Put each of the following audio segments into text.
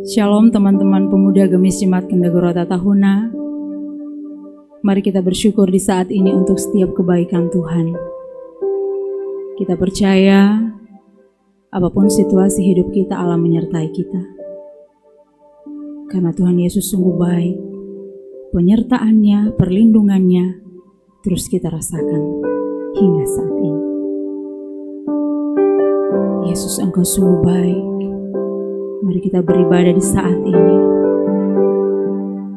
Shalom teman-teman pemuda Gemis Jemaat Kendagorota Tahuna. Mari kita bersyukur di saat ini untuk setiap kebaikan Tuhan. Kita percaya apapun situasi hidup kita, Allah menyertai kita. Karena Tuhan Yesus sungguh baik, penyertaannya, perlindungannya terus kita rasakan hingga saat ini. Yesus, Engkau sungguh baik. Mari kita beribadah di saat ini,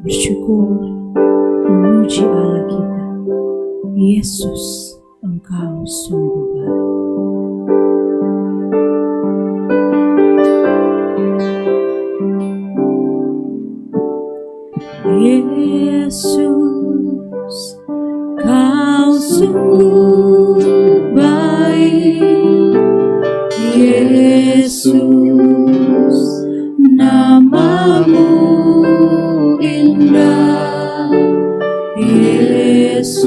bersyukur, memuji Allah kita. Yesus, Engkau sungguh baik. Yesus, Kau sungguh baik. Yesus, namamu indah. Yesus,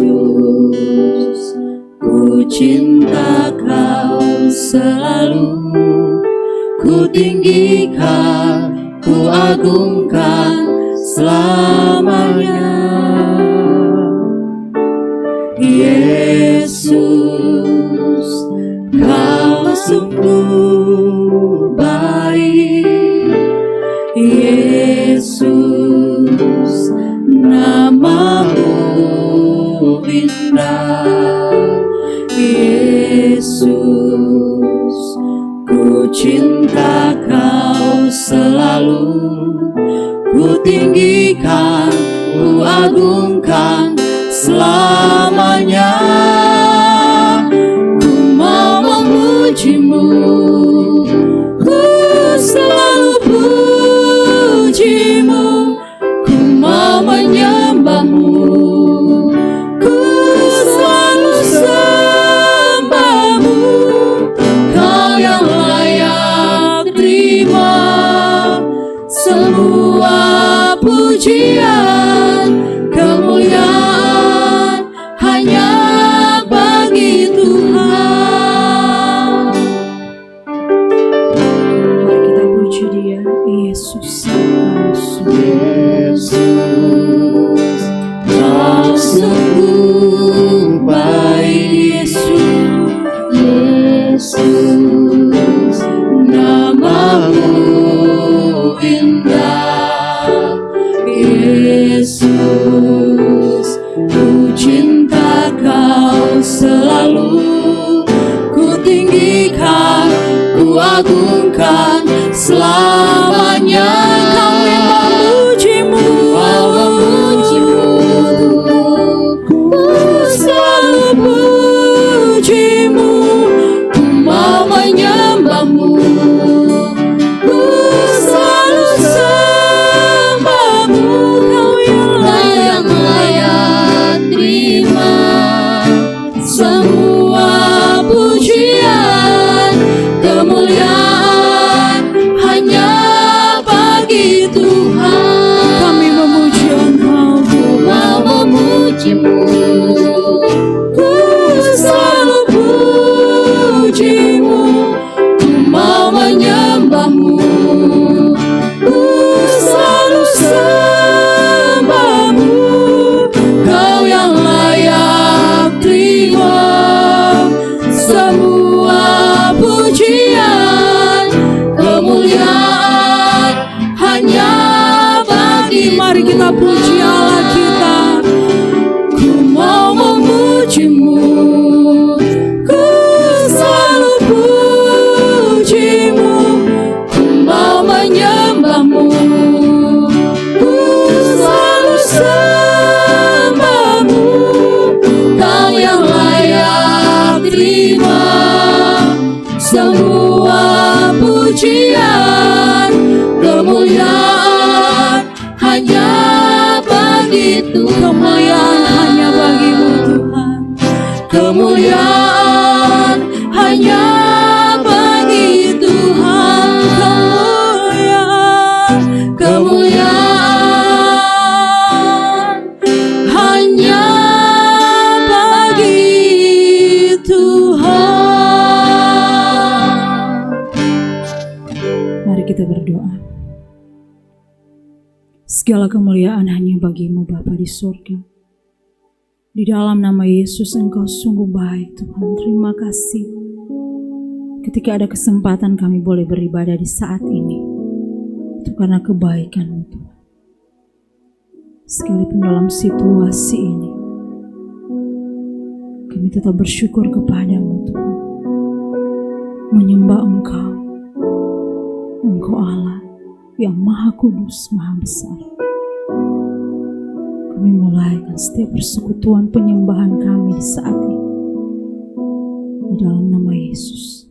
ku cinta Kau selalu. Ku tinggikan, ku agungkan selamanya. Yesus, Kau sungguh baik. Yesus, namamu indah. Yesus, ku cinta Kau selalu. Ku tinggikan, ku agungkan selamanya. Ku mau memujimu, ku selalu pujimu. Ku mau menyembahmu, ku selalu sembahmu. Kau yang layak terima semua pujian, kemuliaan hanya bagi Tuhan. Mari kita puji Dia, Yesus, Kau sungguh baik. Yesus, namamu indah. Yesus, ku cinta Kau selalu. Ku tinggikan, ku agungkan selamanya. Mari kita puji Allah kita. Ku mau memujimu, ku selalu pujimu. Ku mau menyembahmu, Segala kemuliaan hanya bagi-Mu Bapa di surga. Di dalam nama Yesus Engkau sungguh baik Tuhan. Terima kasih ketika ada kesempatan kami boleh beribadah di saat ini. Itu karena kebaikan-Mu Tuhan. Sekalipun dalam situasi ini, kami tetap bersyukur kepada-Mu Tuhan. Menyembah Engkau, Engkau Allah yang Maha Kudus, Maha Besar. Kami mulaikan setiap persekutuan penyembahan kami di saat ini. Di dalam nama Yesus,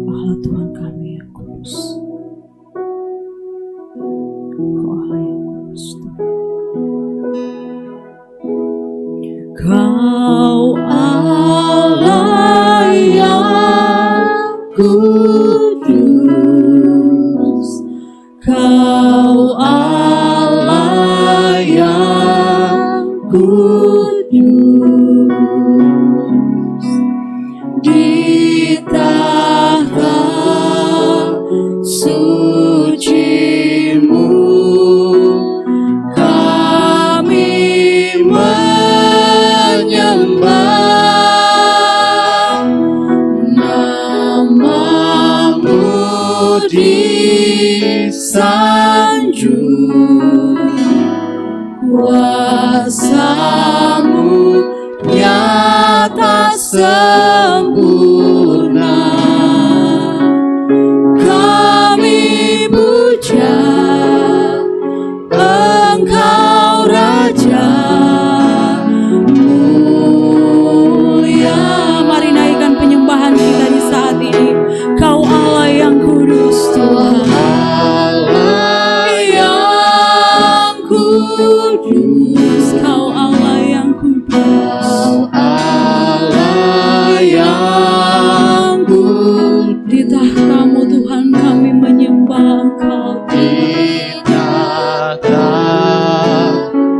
Allah Tuhan kami yang kudus. Engkau Allah yang kudus Tuhan. Kau Allah yang kudus, Kau Allah yang kudus, di tahta suci-Mu kami menyembah, nama-Mu disanjung, kuasa-Mu nyata sempurna. Kami puja Engkau Raja mulia. Mari naikkan penyembahan kita di saat ini. Kau Allah yang kudus Tuhan. Kudus, Kau Allah yang kudus, Allah yang kudus. Di tahta-Mu Tuhan kami menyembah Engkau. Di tahta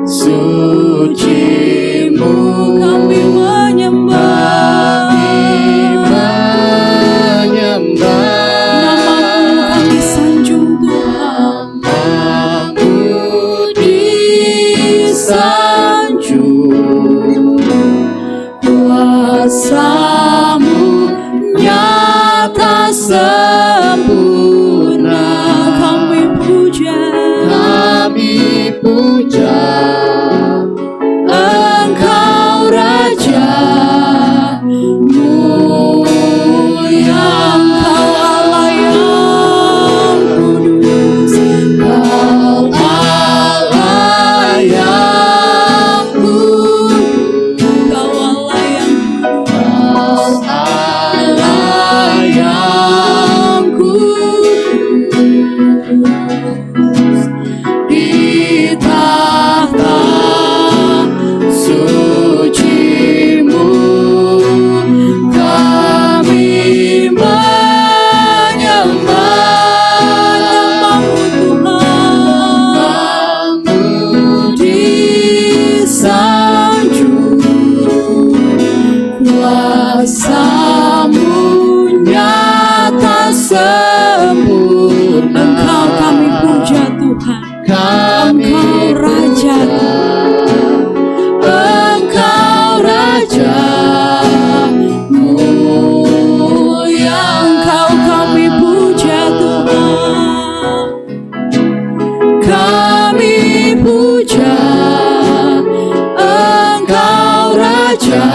suci-Mu kami menyembah, nama-Mu kami sanjung Tuhan. Sanjung, kuasa-Mu nyata sempurna. Kami puja Engkau Raja mulia. Engkau Allah yang kudus, Kau Allah yang kudus, Kau Allah yang kudus, Allah yang kudus. Di tahta suci-Mu kami menyembah, nama-Mu Tuhan disanjung, kuasa-Mu nyata sempurna. Engkau kami puja Tuhan, Engkau Raja, Engkau Raja mulia. Engkau kami puja Tuhan, kami puja Engkau Raja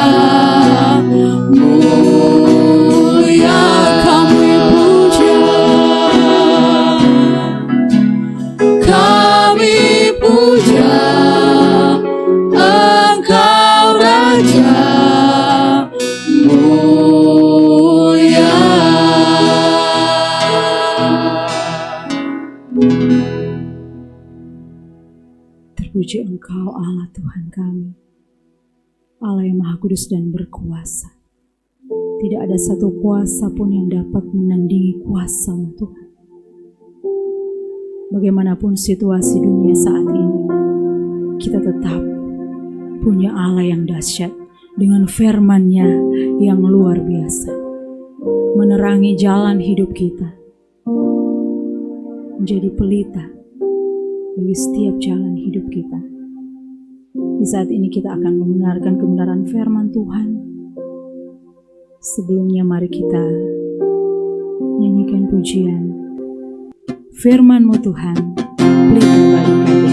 mulia. Kami puja, kami puja Engkau Raja mulia. Terpuji Engkau Allah Tuhan kami, Allah yang Maha Kudus dan berkuasa. Tidak ada satu kuasa pun yang dapat menandingi kuasa-Mu Tuhan. Bagaimanapun situasi dunia saat ini, kita tetap punya Allah yang dahsyat dengan firman-Nya yang luar biasa, menerangi jalan hidup kita, menjadi pelita bagi setiap jalan hidup kita. Di saat ini kita akan mendengarkan kebenaran firman Tuhan. Sebelumnya mari kita nyanyikan pujian. Firman-Mu Tuhan, pelita bagi kami.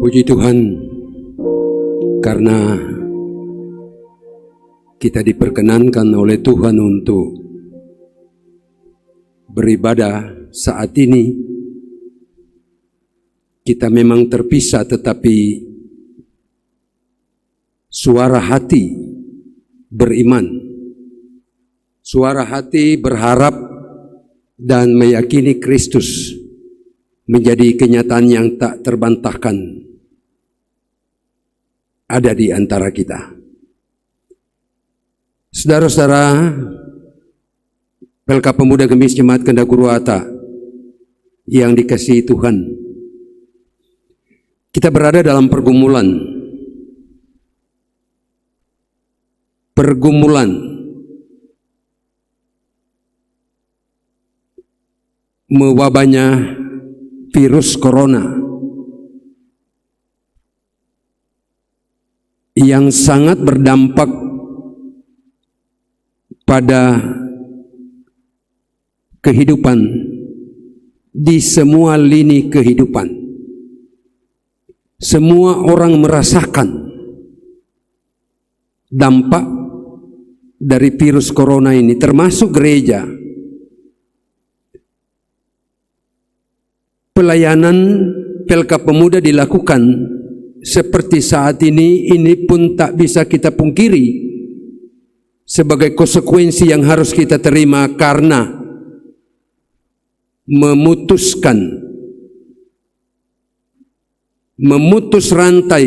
Puji Tuhan, karena kita diperkenankan oleh Tuhan untuk beribadah saat ini. Kita memang terpisah, tetapi suara hati beriman, suara hati berharap dan meyakini Kristus menjadi kenyataan yang tak terbantahkan ada di antara kita. Saudara-saudara, Pelka Pemuda Gemis Jemaat Kendagurwata yang dikasihi Tuhan, kita berada dalam pergumulan mewabahnya virus corona yang sangat berdampak pada kehidupan di semua lini kehidupan. Semua orang merasakan dampak dari virus corona ini, termasuk gereja. Pelayanan Pelka Pemuda dilakukan seperti saat ini pun tak bisa kita pungkiri sebagai konsekuensi yang harus kita terima karena memutus rantai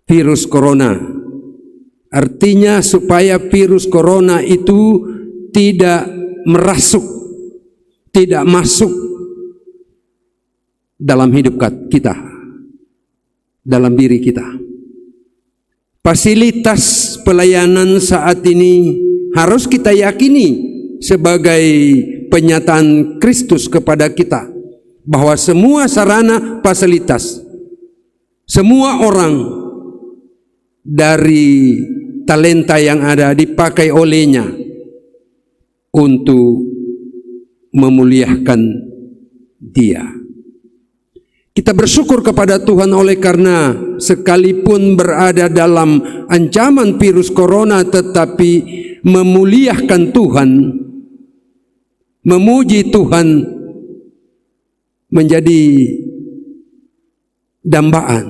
virus corona. Artinya supaya virus corona itu tidak merasuk tidak masuk dalam hidup kita, dalam diri kita. Fasilitas pelayanan saat ini harus kita yakini sebagai penyataan Kristus kepada kita, bahwa semua sarana fasilitas, semua orang dari talenta yang ada dipakai olehnya untuk memuliakan Dia. Kita bersyukur kepada Tuhan oleh karena sekalipun berada dalam ancaman virus corona, tetapi memuliakan Tuhan, memuji Tuhan menjadi dambaan,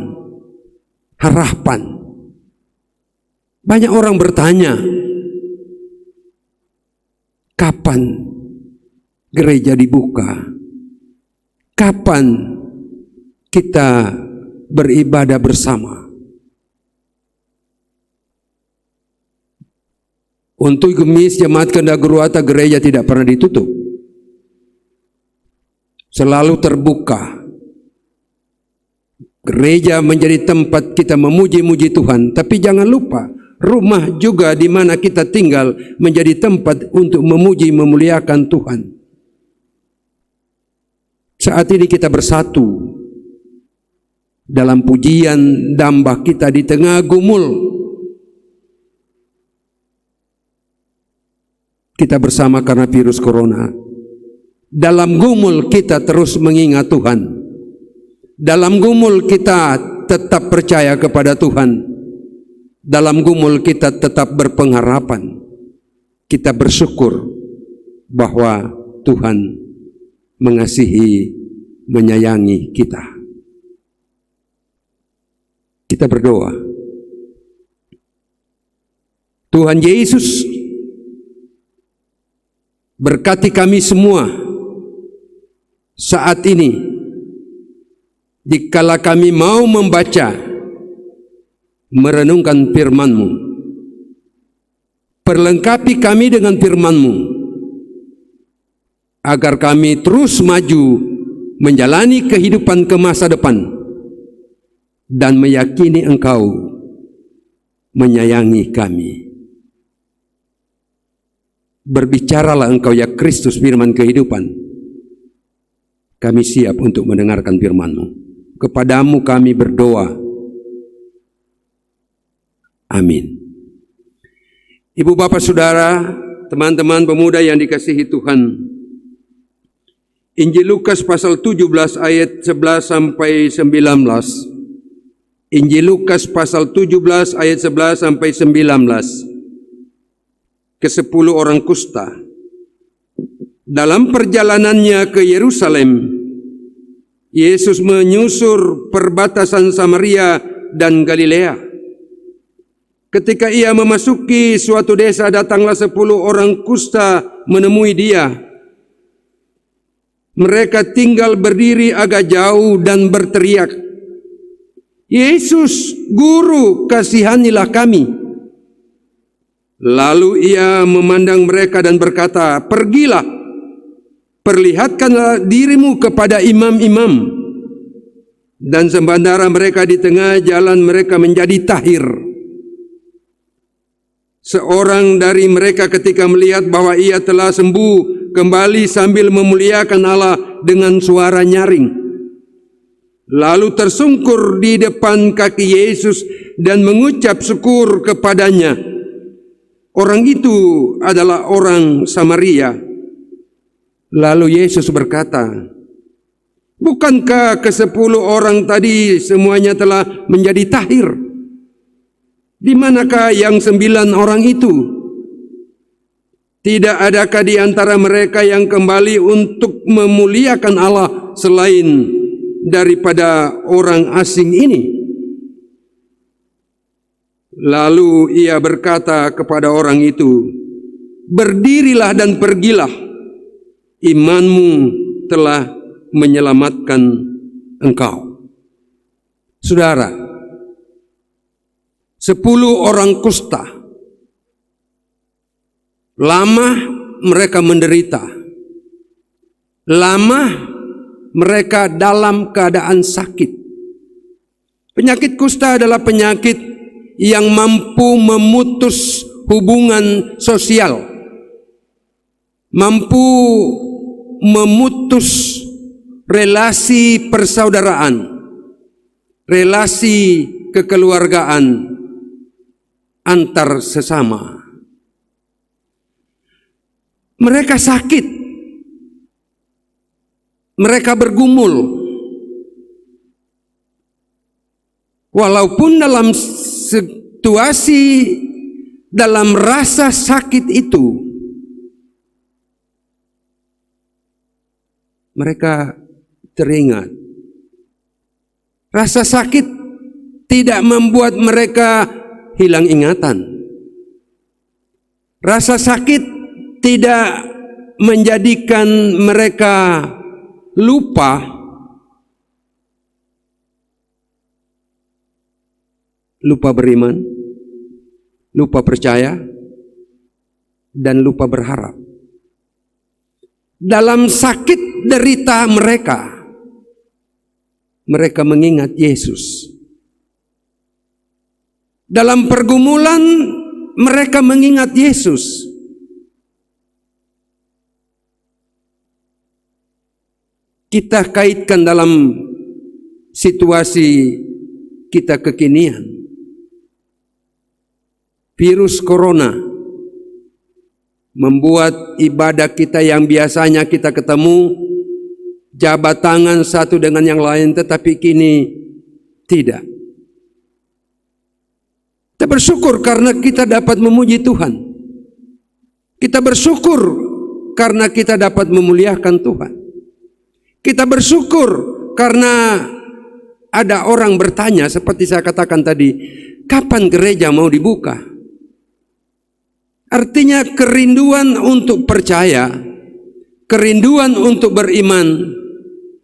harapan. Banyak orang bertanya, kapan gereja dibuka? Kapan kita beribadah bersama? Untuk Gemis Jemaat Kendagoruata, gereja tidak pernah ditutup, selalu terbuka. Gereja menjadi tempat kita memuji-muji Tuhan, tapi jangan lupa, rumah juga di mana kita tinggal menjadi tempat untuk memuji, memuliakan Tuhan. Saat ini kita bersatu dalam pujian dambah kita di tengah gumul. Kita bersama karena virus corona. Dalam gumul kita terus mengingat Tuhan. Dalam gumul kita tetap percaya kepada Tuhan. Dalam gumul kita tetap berpengharapan. Kita bersyukur bahwa Tuhan mengasihi, menyayangi kita. Kita berdoa. Tuhan Yesus, berkati kami semua saat ini, dikala kami mau membaca, merenungkan firman-Mu. Perlengkapi kami dengan firman-Mu, agar kami terus maju menjalani kehidupan ke masa depan dan meyakini Engkau menyayangi kami. Berbicaralah Engkau ya Kristus, firman kehidupan. Kami siap untuk mendengarkan firman-Mu. Kepadamu kami berdoa. Amin. Ibu bapak saudara, teman-teman pemuda yang dikasihi Tuhan, Injil Lukas pasal 17 ayat 11 sampai 19. Injil Lukas pasal 17 ayat 11 sampai 19. Ke-10 orang kusta. Dalam perjalanannya ke Yerusalem, Yesus menyusur perbatasan Samaria dan Galilea. Ketika ia memasuki suatu desa, datanglah 10 orang kusta menemui dia. Mereka tinggal berdiri agak jauh dan berteriak, "Yesus, Guru, kasihanilah kami." Lalu ia memandang mereka dan berkata, "Pergilah, perlihatkanlah dirimu kepada imam-imam." Dan sementara mereka di tengah jalan, mereka menjadi tahir. Seorang dari mereka ketika melihat bahwa ia telah sembuh, kembali sambil memuliakan Allah dengan suara nyaring. Lalu tersungkur di depan kaki Yesus dan mengucap syukur kepadanya. Orang itu adalah orang Samaria. Lalu Yesus berkata, "Bukankah ke-10 orang tadi semuanya telah menjadi tahir? Di manakah yang 9 orang itu? Tidak adakah di antara mereka yang kembali untuk memuliakan Allah selain daripada orang asing ini?" Lalu ia berkata kepada orang itu, "Berdirilah dan pergilah, imanmu telah menyelamatkan engkau." Saudara, 10 orang kusta. Lama mereka menderita. lama mereka dalam keadaan sakit. Penyakit kusta adalah penyakit yang mampu memutus hubungan sosial, mampu memutus relasi persaudaraan, relasi kekeluargaan antar sesama. Mereka sakit, mereka bergumul, walaupun dalam situasi, dalam rasa sakit itu, mereka teringat. Rasa sakit tidak membuat mereka hilang ingatan. Rasa sakit tidak menjadikan mereka lupa. Lupa beriman, lupa percaya, dan lupa berharap. Dalam sakit derita mereka, mereka mengingat Yesus. Dalam pergumulan, mereka mengingat Yesus. Kita kaitkan dalam situasi kita kekinian. Virus corona membuat ibadah kita yang biasanya kita ketemu, jabat tangan satu dengan yang lain, tetapi kini tidak. Kita bersyukur karena kita dapat memuji Tuhan. Kita bersyukur karena kita dapat memuliakan Tuhan. Kita bersyukur karena ada orang bertanya, seperti saya katakan tadi, kapan gereja mau dibuka? Artinya kerinduan untuk percaya, kerinduan untuk beriman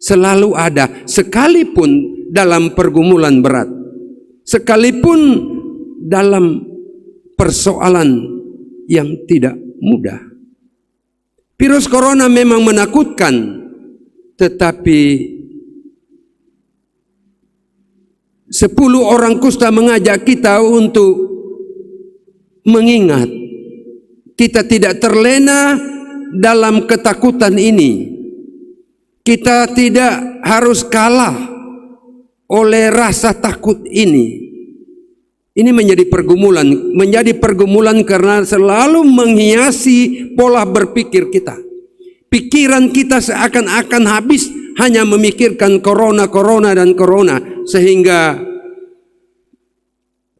selalu ada, sekalipun dalam pergumulan berat, sekalipun dalam persoalan yang tidak mudah. Virus corona memang menakutkan, tetapi 10 orang kusta mengajak kita untuk mengingat kita tidak terlena dalam ketakutan ini. Kita tidak harus kalah oleh rasa takut ini. Ini menjadi pergumulan karena selalu menghiasi pola berpikir kita. Pikiran kita seakan-akan habis hanya memikirkan corona, sehingga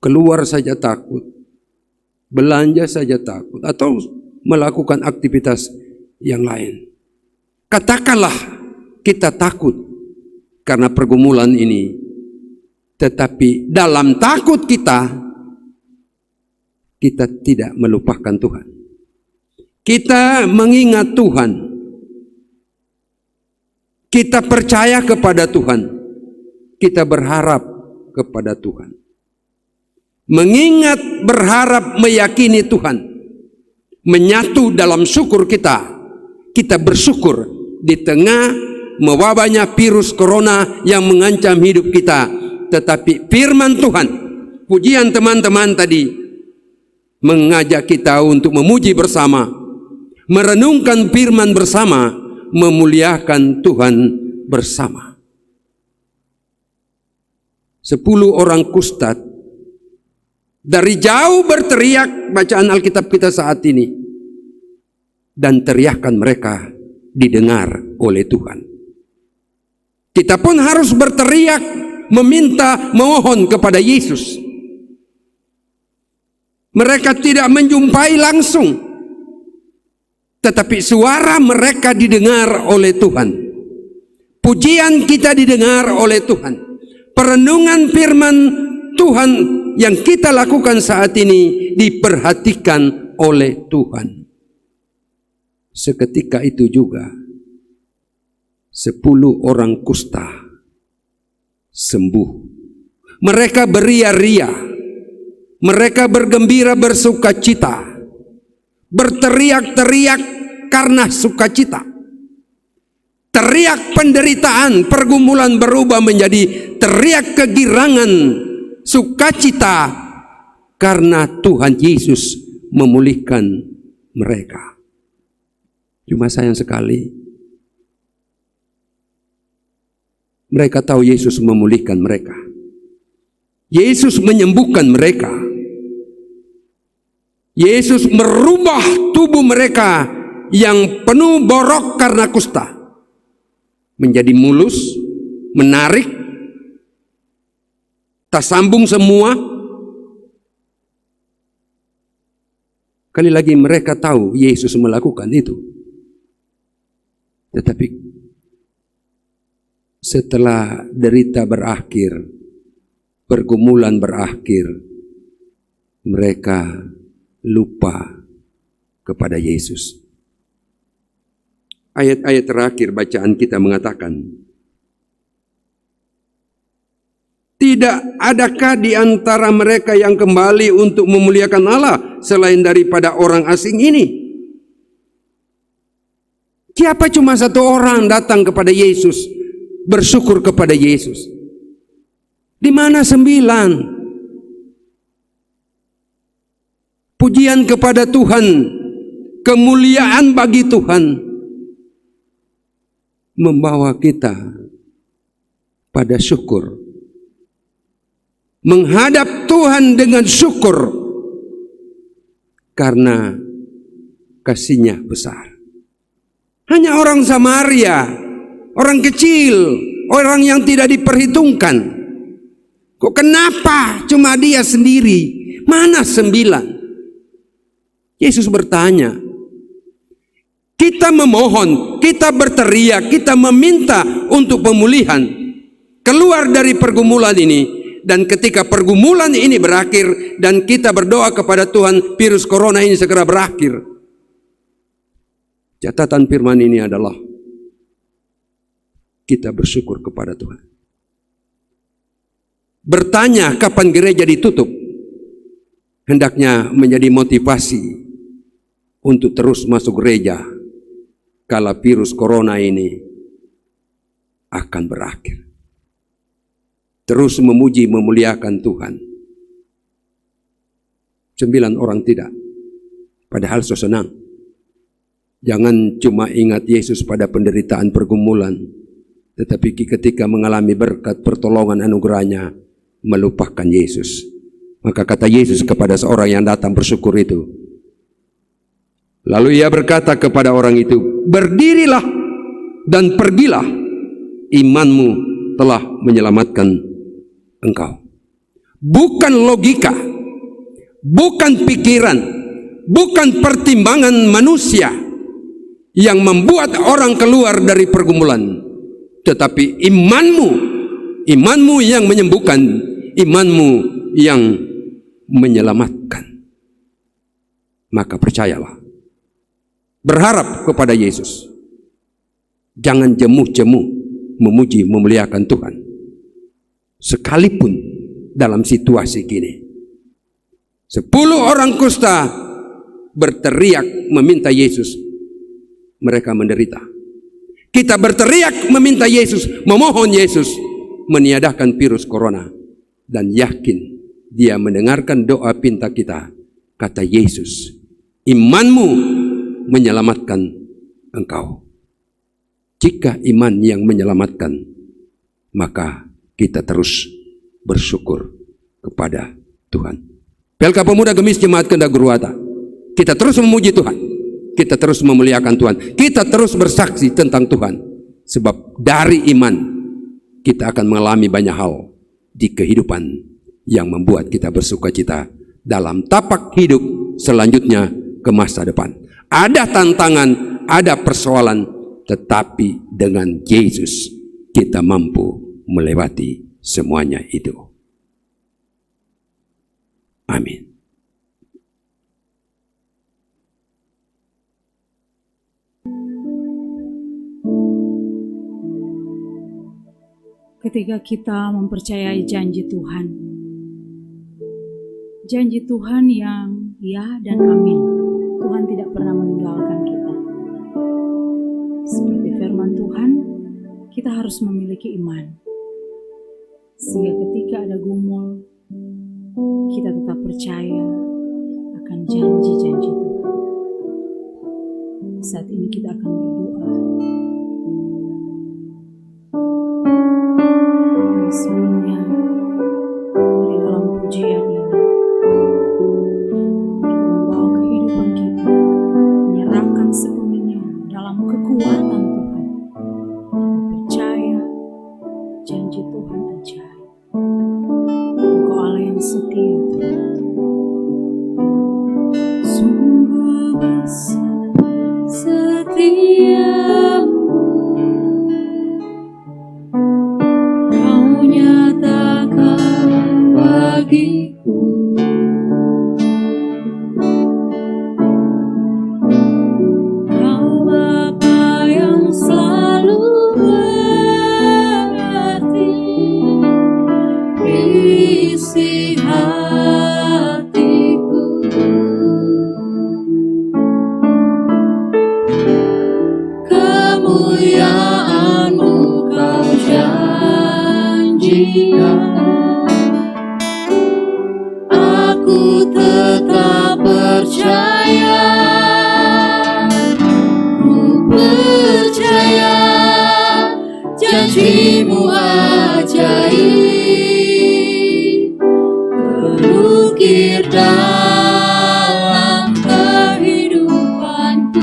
keluar saja takut, belanja saja takut, atau melakukan aktivitas yang lain. Katakanlah kita takut karena pergumulan ini, tetapi dalam takut kita tidak melupakan Tuhan. Kita mengingat Tuhan. Kita percaya kepada Tuhan. Kita berharap kepada Tuhan. Mengingat, berharap, meyakini Tuhan. Menyatu dalam syukur kita. Kita bersyukur di tengah mewabahnya virus corona yang mengancam hidup kita. Tetapi firman Tuhan, pujian teman-teman tadi, mengajak kita untuk memuji bersama, merenungkan firman bersama, memuliakan Tuhan bersama. 10 orang kusta dari jauh berteriak, bacaan Alkitab kita saat ini, dan teriakan mereka didengar oleh Tuhan. Kita pun harus berteriak, meminta, memohon kepada Yesus. Mereka tidak menjumpai langsung, tetapi suara mereka didengar oleh Tuhan. Pujian kita didengar oleh Tuhan. Perenungan firman Tuhan yang kita lakukan saat ini diperhatikan oleh Tuhan. Seketika itu juga 10 orang kusta sembuh. Mereka beria-ria, mereka bergembira, bersukacita, berteriak-teriak karena sukacita. teriak penderitaan, pergumulan berubah menjadi teriak kegirangan, sukacita, karena Tuhan Yesus memulihkan mereka. Cuma sayang sekali, mereka tahu Yesus memulihkan mereka. Yesus menyembuhkan mereka. Yesus merubah tubuh mereka yang penuh borok karena kusta menjadi mulus, menarik, tersambung semua. Kali lagi mereka tahu Yesus melakukan itu. Tetapi setelah derita berakhir, pergumulan berakhir, mereka lupa kepada Yesus. Ayat-ayat terakhir bacaan kita mengatakan, tidak adakah di antara mereka yang kembali untuk memuliakan Allah selain daripada orang asing ini? Siapa cuma satu orang datang kepada Yesus, bersyukur kepada Yesus? Di mana 9? Pujian kepada Tuhan, kemuliaan bagi Tuhan, membawa kita pada syukur, menghadap Tuhan dengan syukur karena kasih-Nya besar. Hanya orang Samaria, orang kecil, orang yang tidak diperhitungkan. Kok kenapa cuma dia sendiri? Mana 9? Yesus bertanya. Kita memohon, kita berteriak, kita meminta untuk pemulihan, keluar dari pergumulan ini. Dan ketika pergumulan ini berakhir dan kita berdoa kepada Tuhan, virus corona ini segera berakhir. Catatan firman ini adalah kita bersyukur kepada Tuhan. Bertanya kapan gereja ditutup hendaknya menjadi motivasi untuk terus masuk gereja kala virus corona ini akan berakhir. Terus memuji memuliakan Tuhan. 9 orang tidak, padahal so senang. Jangan cuma ingat Yesus pada penderitaan pergumulan, tetapi ketika mengalami berkat pertolongan anugerahnya, melupakan Yesus. Maka kata Yesus kepada seorang yang datang bersyukur itu, lalu ia berkata kepada orang itu, berdirilah dan pergilah, imanmu telah menyelamatkan engkau. Bukan logika, bukan pikiran, bukan pertimbangan manusia yang membuat orang keluar dari pergumulan, tetapi imanmu yang menyembuhkan, imanmu yang menyelamatkan. Maka percayalah, berharap kepada Yesus. Jangan jemu-jemu memuji memuliakan Tuhan, sekalipun dalam situasi gini. 10 orang kusta berteriak meminta Yesus, mereka menderita. Kita berteriak meminta Yesus, memohon Yesus meniadakan virus corona, dan yakin Dia mendengarkan doa pinta kita. Kata Yesus, imanmu menyelamatkan engkau. Jika iman yang menyelamatkan, maka kita terus bersyukur kepada Tuhan. PLK Pemuda Gemis Jemaat Kendah Guruwata, kita terus memuji Tuhan, kita terus memuliakan Tuhan, kita terus bersaksi tentang Tuhan. Sebab dari iman kita akan mengalami banyak hal di kehidupan yang membuat kita bersuka cita dalam tapak hidup selanjutnya ke masa depan. Ada tantangan, ada persoalan, tetapi dengan Yesus kita mampu melewati semuanya itu. Amin. Ketika kita mempercayai janji Tuhan yang ya dan amin, Tuhan tidak pernah meninggalkan kita. Seperti firman Tuhan, kita harus memiliki iman, sehingga ketika ada gumul, kita tetap percaya akan janji-janji Tuhan. Saat ini kita akan berdoa. Dan sebelumnya, dari dalam pujian ini, kita membawa kehidupan kita, menyerahkan sepenuhnya dalam kekuatan Tuhan. Kita percaya janji Tuhan ajaib. Engkau Allah yang setia, Tuhan. Sungguh besar setiamu, Kau nyatakan bagiku. Kau Bapa yang selalu mengerti isi hatiku. Kemuliaan-Mu Kau janjikan, aku tetap percaya. Ku percaya janji-Mu ajaib, terukir dalam kehidupanku.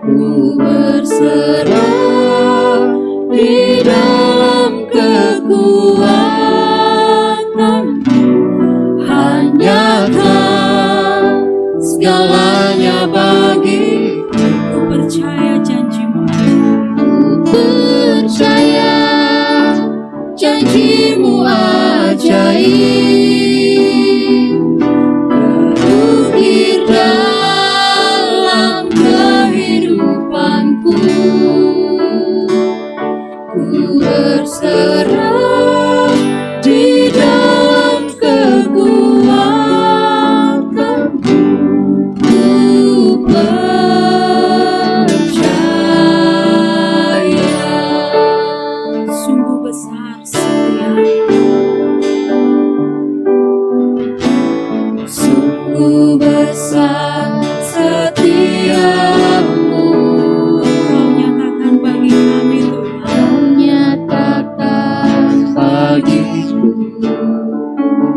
Ku berserah di dalam kekuatan-Mu, hanya Kau segalanya bagi. Ku percaya janji-Mu ajaib. Ku percaya janji-Mu ajaib, terukir dalam kehidupanku. Ku berserah di dalam kekuatan-Mu. Ku percaya. Sungguh besar setiamu, sungguh besar setiamu. Kau nyatakan bagi kami Tuhan. Nyatakan bagiku.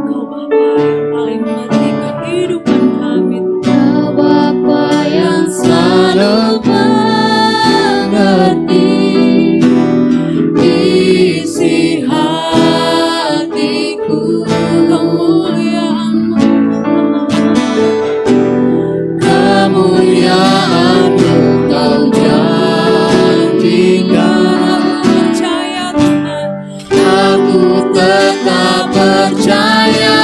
Kau Bapa yang paling mengerti kehidupan kami. Kau Bapa yang selalu mengerti isi hatiku. Kemuliaan-Mu Kau janjikan, percaya Tuhan. Aku tetap percaya.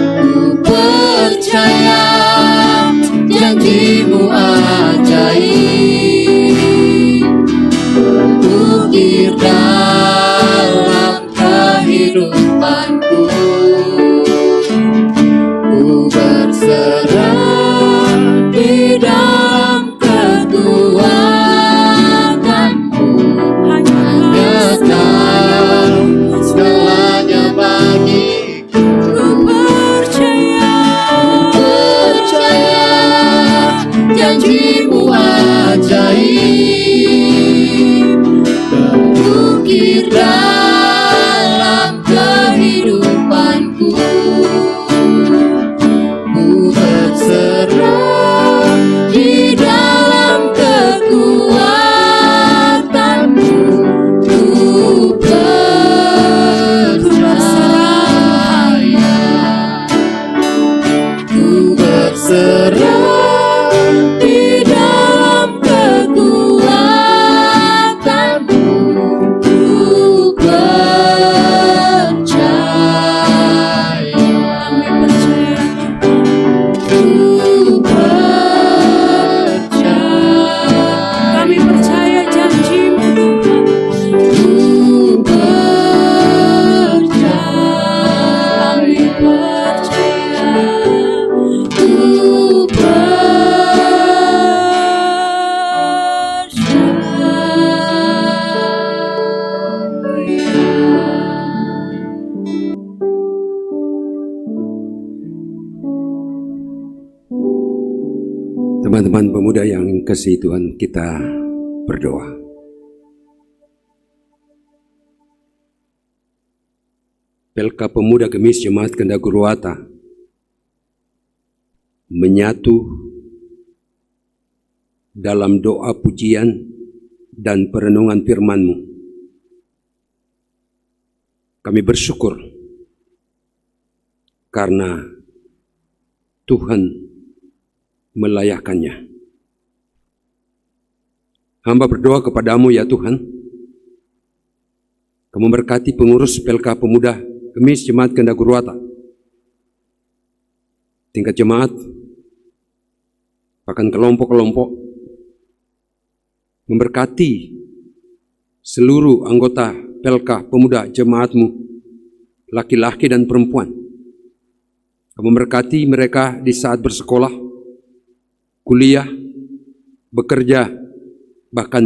Ku percaya janji-Mu ajaib, terukir dalam kehidupanku. Ku berserah di dalam kekuatan-Mu, hanya Kau segalanya bagiku. Ku percaya janji-Mu ajaib, terukir dalam kehidupanku. Ku berserah di dalam kekuatan-Mu. Ku percaya. Ku berserah di dalam kekuatan-Mu. Ku teman pemuda yang kasih Tuhan, kita berdoa. Pelka Pemuda Gemis Jemaat Kendaguruata menyatu dalam doa pujian dan perenungan firman-Mu. Kami bersyukur karena Tuhan melayakkannya. Hamba berdoa kepadamu ya Tuhan, Kamu berkati pengurus Pelka Pemuda Gemis Jemaat Kendaguruata, tingkat jemaat, bahkan kelompok-kelompok, memberkati seluruh anggota Pelka Pemuda Jemaat-Mu, laki-laki dan perempuan. Kamu memberkati mereka di saat bersekolah, kuliah, bekerja, bahkan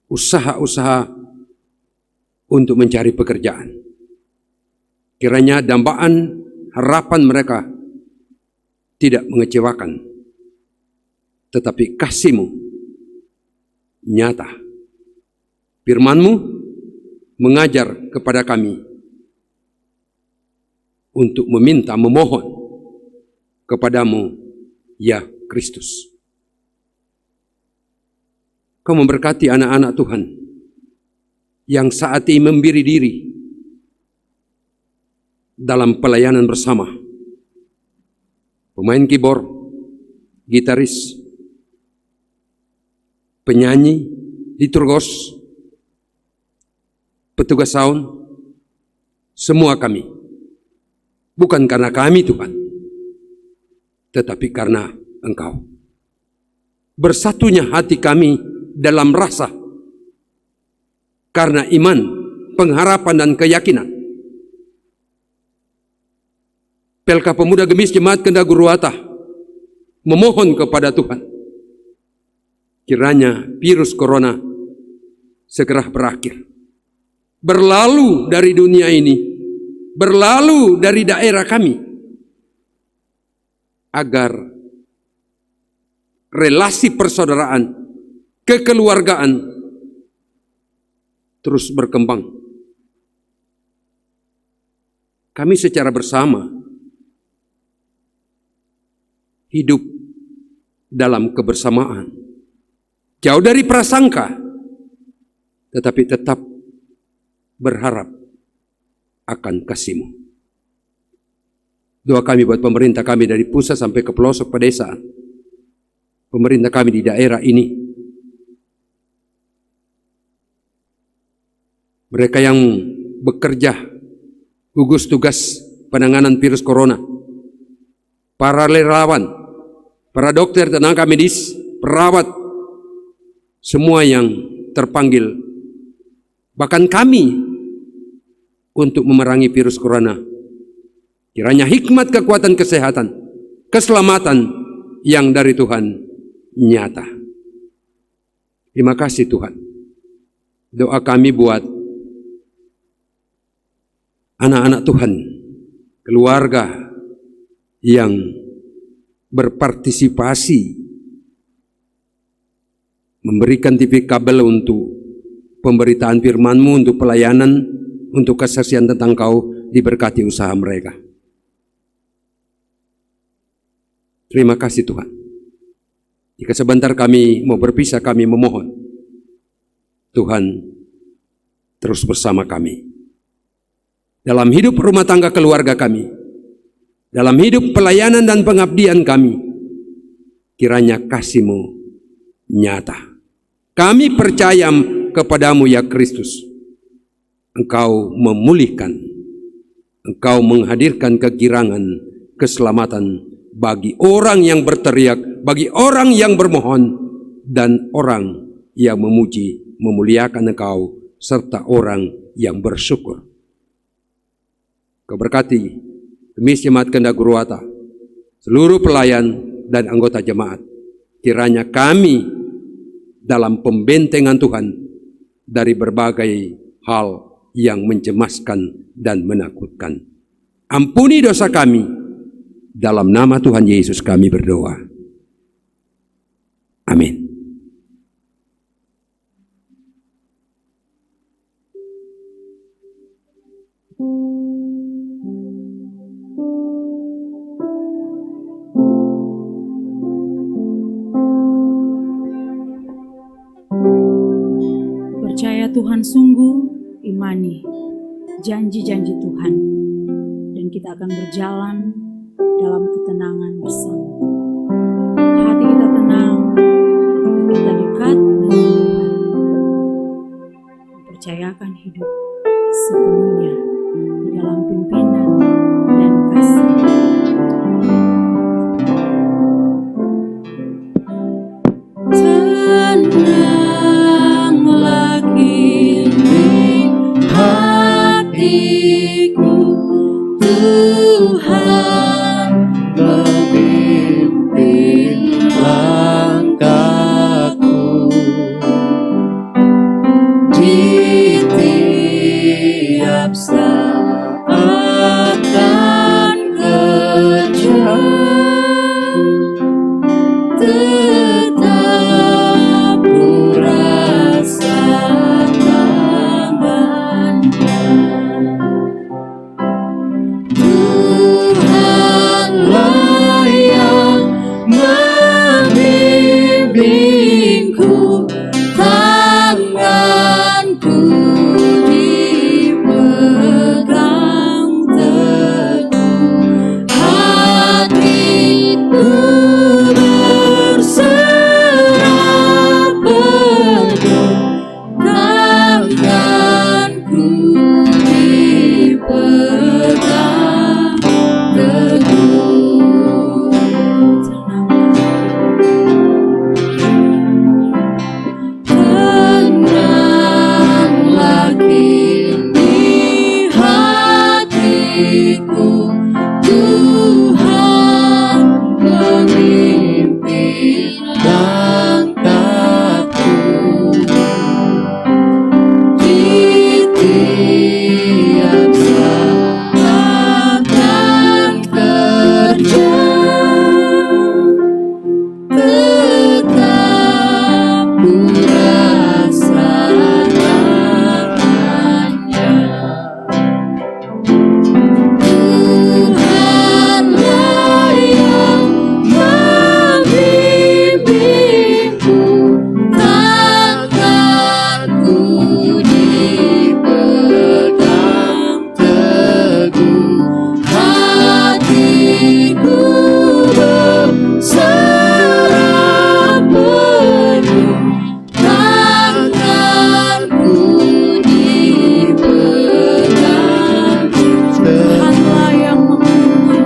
usaha-usaha untuk mencari pekerjaan. Kiranya dambaan harapan mereka tidak mengecewakan, tetapi kasih-Mu nyata. Firman-Mu mengajar kepada kami untuk meminta, memohon kepadamu, ya Kristus. Kau memberkati anak-anak Tuhan yang saat ini memberi diri dalam pelayanan bersama. Pemain keyboard, gitaris, penyanyi, liturgos, petugas sound, semua kami. Bukan karena kami Tuhan, tetapi karena Engkau. Bersatunya hati kami dalam rasa, karena iman, pengharapan dan keyakinan. Pelka Pemuda Gemis Jemaat Kendaguruata memohon kepada Tuhan, kiranya virus corona segera berakhir, berlalu dari dunia ini, berlalu dari daerah kami, agar relasi persaudaraan, kekeluargaan terus berkembang. Kami secara bersama hidup dalam kebersamaan, jauh dari prasangka, tetapi tetap berharap akan kasih-Mu. Doa kami buat pemerintah kami dari pusat sampai ke pelosok pedesaan, pemerintah kami di daerah ini, mereka yang bekerja gugus tugas penanganan virus corona, para relawan, para dokter, tenaga medis, perawat, semua yang terpanggil, bahkan kami, untuk memerangi virus corona. Kiranya hikmat, kekuatan, kesehatan, keselamatan yang dari Tuhan nyata. Terima kasih Tuhan. Doa kami buat anak-anak Tuhan, keluarga yang berpartisipasi memberikan TV kabel untuk pemberitaan firman-Mu, untuk pelayanan, untuk kesaksian tentang Kau, diberkati usaha mereka. Terima kasih Tuhan. Jika sebentar kami mau berpisah, kami memohon Tuhan terus bersama kami dalam hidup rumah tangga keluarga kami, dalam hidup pelayanan dan pengabdian kami. Kiranya kasih-Mu nyata. Kami percaya kepadamu ya Kristus. Engkau memulihkan, Engkau menghadirkan kegirangan, keselamatan bagi orang yang berteriak, bagi orang yang bermohon, dan orang yang memuji, memuliakan Engkau, serta orang yang bersyukur. Kau berkati Gemis Jemaat Kendaguruata, seluruh pelayan dan anggota jemaat. Kiranya kami dalam pembentengan Tuhan dari berbagai hal yang mencemaskan dan menakutkan. Ampuni dosa kami, dalam nama Tuhan Yesus kami berdoa. Amin. Percaya Tuhan sungguh, imani janji-janji Tuhan, dan kita akan berjalan dalam ketenangan bersama. Hati kita tenang ketika kita dekat dengan Tuhan, mempercayakan hidup sepenuhnya di dalam pimpinan dan kasih. Tenanglah kini hatiku, Tuhan memimpin langkahku di tiap saat dan kerja. Tetap ku rasakan tangannya. Tuhanlah yang membimbingku, tanganku dipegang teguh, hatiku berserah penuh, tanganku dipegang teguh. Tenanglah kini hatiku, Tuhan memimpin langkahku di tiap saat dan kerja. Tetap ku rasakan tangannya. Tuhanlah yang membimbingku, tanganku dipegang teguh, hatiku berserah penuh, tanganku dipegang. Tuhanlah yang memimpin.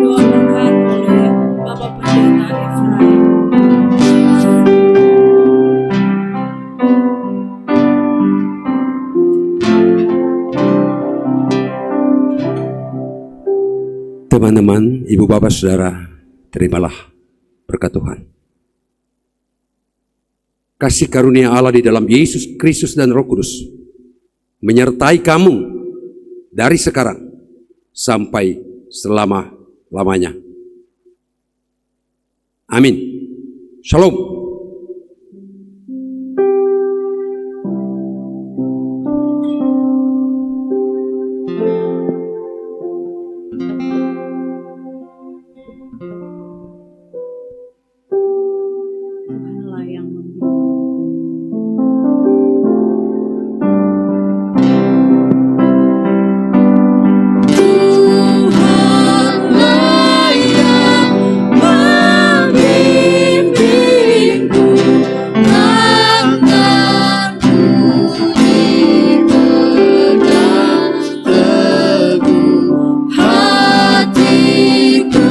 Doa berkat oleh Bapak Pendeta Efraim. Teman-teman, ibu bapak saudara, terimalah berkat Tuhan. Kasih karunia Allah di dalam Yesus Kristus dan Roh Kudus menyertai kamu dari sekarang sampai selama-lamanya. Amin. Shalom. Tuhanlah yang membimbing. Tuhanlah yang membimbingku, tanganku dipegang teguh, hatiku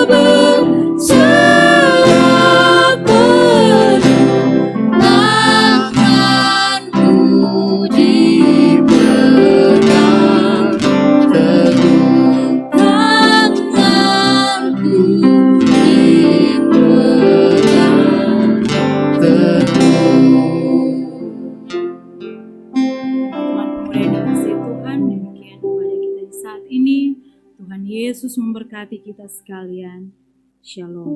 berserah penuh, tanganku dipegang teguh, tanganku dipegang teguh. Teman-teman pemuda yang dikasihi Tuhan, demikian ibadah kita di saat ini. Tuhan Yesus memberkati kita sekalian. Shalom.